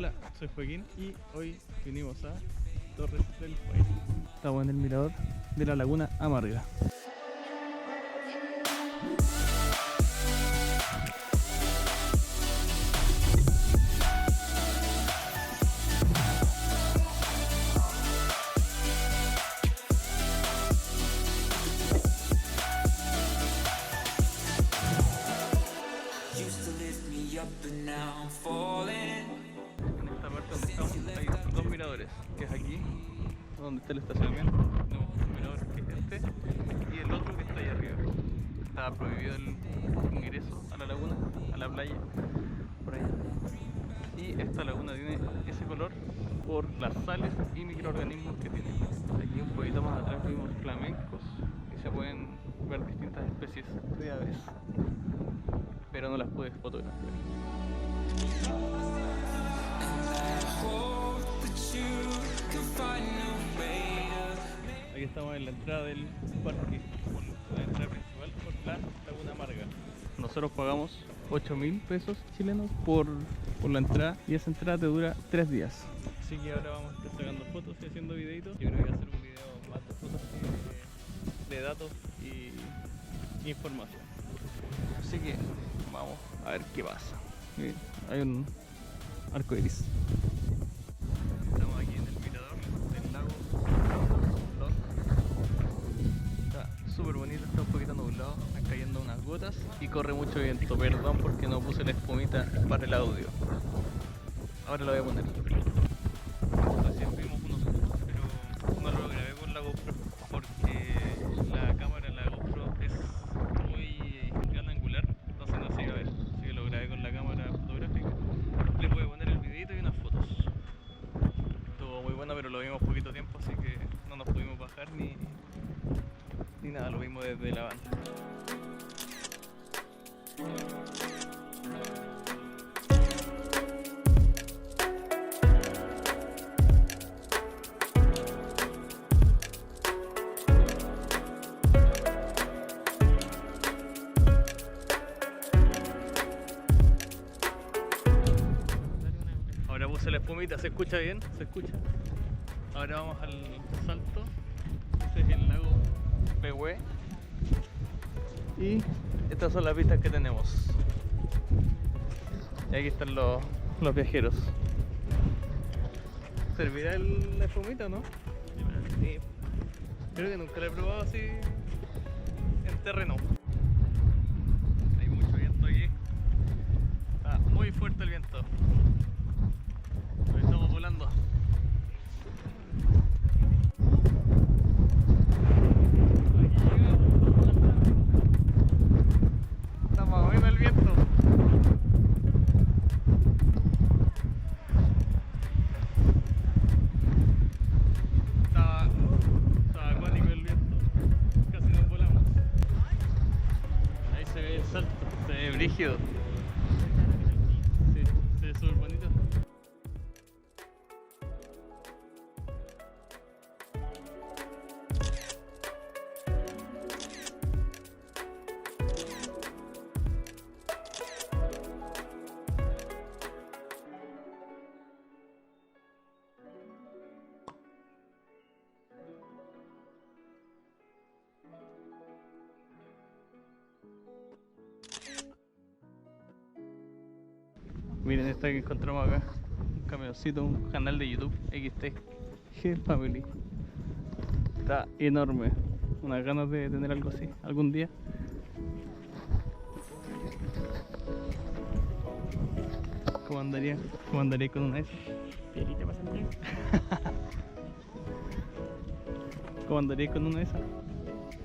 Hola, soy Joaquín y hoy vinimos a Torres del Paine. Estamos en el mirador de la Laguna Amarga. En esta parte donde estamos hay dos miradores, que es aquí, donde está el estacionamiento. Tenemos un mirador que es este y el otro que está ahí arriba. Estaba prohibido el ingreso a la laguna, a la playa, por ahí. Y esta laguna tiene ese color por las sales y microorganismos que tiene. Aquí un poquito más atrás vimos flamencos y se pueden ver distintas especies de aves, pero no las pude fotografiar. Aquí estamos en la entrada del parque, por la entrada principal por la Laguna Amarga. Nosotros pagamos 8.000 pesos chilenos por la entrada y esa entrada te dura 3 días. Así que ahora vamos a estar sacando fotos y haciendo videitos. Yo creo que voy a hacer un video más de fotos que de datos y información. Así que vamos a ver qué pasa. Miren, hay un arco iris. Estamos aquí en el mirador del lago Lon. Está súper bonito, está un poquito nublado, están cayendo unas gotas y corre mucho viento. Perdón porque no puse la espumita para el audio. Ahora lo voy a poner. Recién vimos unos ojos, pero no lo grabé con la GoPro porque la cámara, la GoPro es muy gran angular, entonces no se iba a ver. Así que lo grabé con la cámara fotográfica. Les voy a poner el videito y unas fotos. Estuvo muy bueno, pero lo vimos poquito tiempo, así que no nos pudimos bajar ni nada, lo vimos desde la banda. Ahora puse la espumita, ¿se escucha bien? ¿Se escucha? Ahora vamos al salto. Este es el lago Pehue. Y estas son las vistas que tenemos. Y aquí están los viajeros. ¿Servirá la espumita o no? Sí. Creo que nunca la he probado así en terreno. Hay mucho viento aquí. Está muy fuerte el viento. Estamos volando. Está más bueno el viento. Estaba acuático el viento. Casi nos volamos. Ahí se ve el salto. Se ve brígido. Sí, se ve súper bonito. Miren esta que encontramos acá, un camioncito, un canal de YouTube XT G Family. Está enorme, unas ganas de tener algo así algún día. ¿Cómo andaría con una de esas? Piedrita para Santiago. ¿Cómo andaría con una de esas?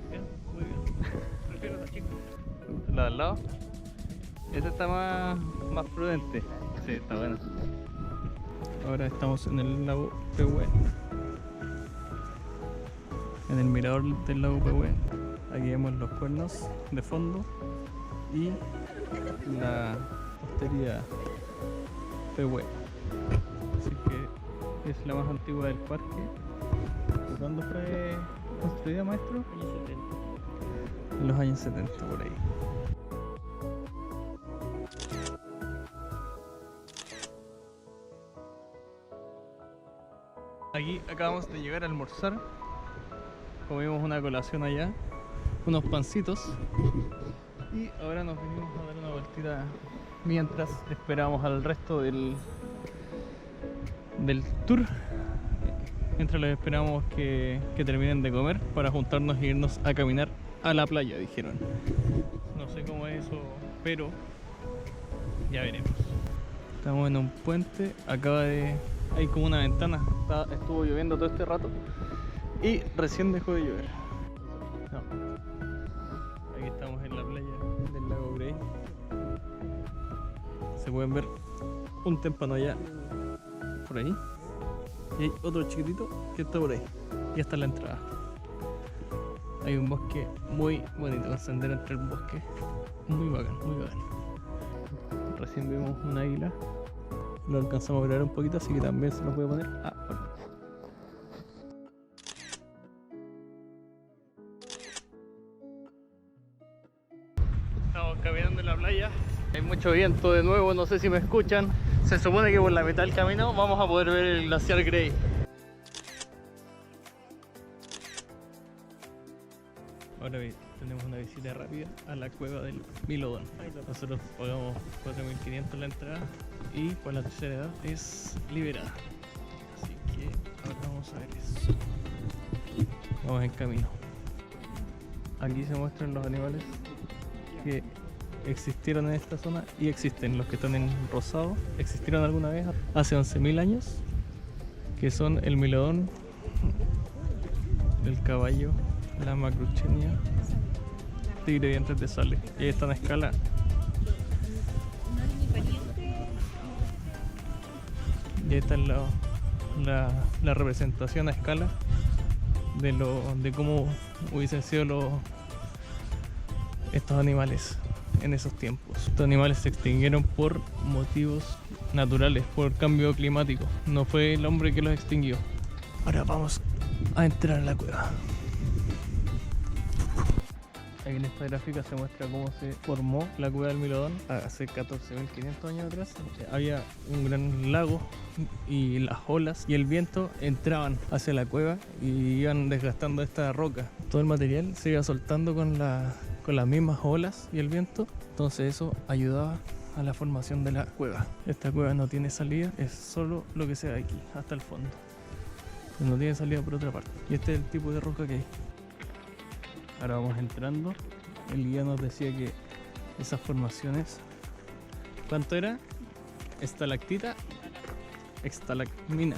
Bien, muy bien. Prefiero la chica. ¿La de al lado? Esa está más prudente. Sí, está buena. Ahora estamos en el lago Pehue. En el mirador del lago Pehue. Aquí vemos los cuernos de fondo y la hostería Pehue. Así que es la más antigua del parque. ¿Cuándo fue construida, maestro? Años 70. En los años 70, por ahí. Aquí acabamos de llegar a almorzar. Comimos una colación allá, unos pancitos. Y ahora nos venimos a dar una vueltita mientras esperamos al resto del tour. Mientras les esperamos que terminen de comer para juntarnos e irnos a caminar a la playa, dijeron. No sé cómo es eso, pero ya veremos. Estamos en un puente, hay como una ventana, estuvo lloviendo todo este rato y recién dejó de llover. No. Aquí estamos en la playa del lago Grey. Se pueden ver un témpano allá, por ahí. Y hay otro chiquitito que está por ahí. Y esta es la entrada. Hay un bosque muy bonito, un sendero entre el bosque. Muy bacán, muy bacán. Recién vimos un águila. Lo alcanzamos a grabar un poquito, así que también se lo puede poner. Bueno. Estamos caminando en la playa. Hay mucho viento de nuevo, no sé si me escuchan. Se supone que por la mitad del camino vamos a poder ver el glaciar Grey. Ahora tenemos una visita rápida a la cueva del Milodón. Nosotros pagamos 4.500 la entrada y por la tercera edad es liberada. Así que ahora vamos a ver eso. Vamos en camino. Aquí se muestran los animales que existieron en esta zona y existen. Los que están en rosado existieron alguna vez hace 11.000 años, que son el Milodón, el caballo, la macruchenia, tigre dientes de sable. Y ahí están a escala. Y ahí está la representación a escala de cómo hubiesen sido estos animales en esos tiempos. Estos animales se extinguieron por motivos naturales, por cambio climático. No fue el hombre que los extinguió. Ahora vamos a entrar a la cueva. Aquí en esta gráfica se muestra cómo se formó la cueva del Milodón hace 14.500 años atrás. Había un gran lago y las olas y el viento entraban hacia la cueva y iban desgastando esta roca. Todo el material se iba soltando con las mismas olas y el viento, entonces eso ayudaba a la formación de la cueva. Esta cueva no tiene salida, es solo lo que se ve aquí, hasta el fondo. No tiene salida por otra parte. Y este es el tipo de roca que hay. Ahora vamos entrando. El guía nos decía que esas formaciones, ¿cuánto era? Estalactita, estalagmina.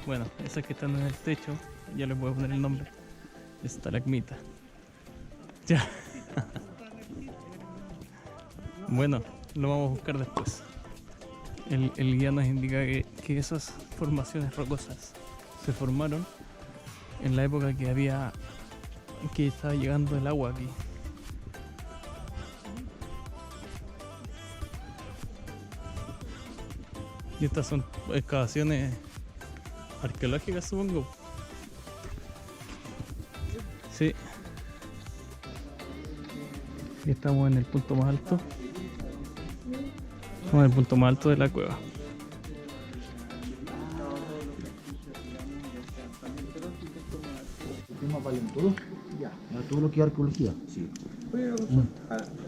Bueno, esas que están en el techo, ya les voy a poner el nombre. Estalagmita. Ya. Bueno, lo vamos a buscar después. El guía nos indica que esas formaciones rocosas se formaron en la época que estaba llegando el agua aquí. Y estas son excavaciones arqueológicas, supongo. Sí. Y estamos en el punto más alto. Estamos en el punto más alto de la cueva. Tema paleontológico, ya, todo lo que es arqueología, sí. Pero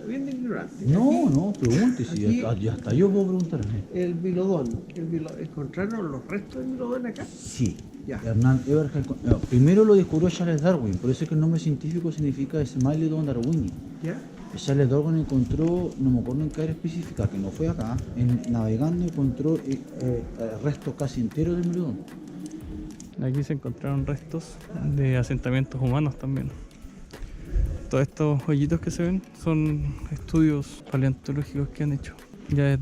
bien de ignorante. No, pregunte, si Aquí- hasta yo puedo preguntar. El Milodón, ¿encontraron los restos del Milodón acá? Sí. Ya. Hernán Eberhard, primero lo descubrió Charles Darwin, por eso es que el nombre científico significa Smilodon darwini. ¿Ya? Charles Darwin encontró, no me acuerdo en qué área específica, que no fue acá, navegando encontró restos casi enteros del Milodón. Aquí se encontraron restos de asentamientos humanos también. Todos estos hoyitos que se ven son estudios paleontológicos que han hecho. Ya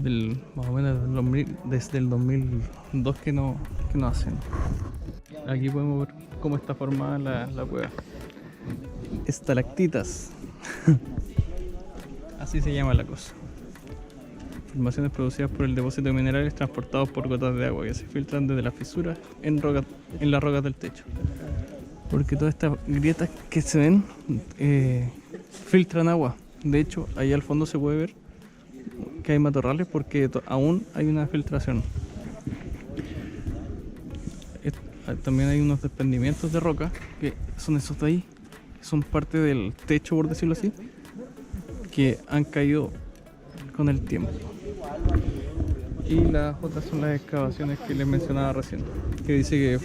más o menos desde el 2002 que no hacen. Aquí podemos ver cómo está formada la cueva. Estalactitas. Así se llama la cosa. Formaciones producidas por el depósito de minerales transportados por gotas de agua que se filtran desde las fisuras en las rocas del techo. Porque todas estas grietas que se ven filtran agua. De hecho, ahí al fondo se puede ver que hay matorrales porque aún hay una filtración. también hay unos desprendimientos de roca que son esos de ahí, que son parte del techo, por decirlo así, que han caído con el tiempo. Y las otras son las excavaciones que les mencionaba recién, que dice que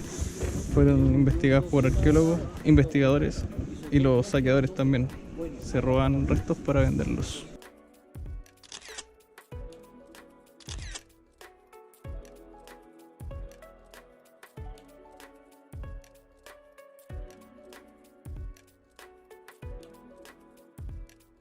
fueron investigadas por arqueólogos, investigadores, y los saqueadores también se roban restos para venderlos.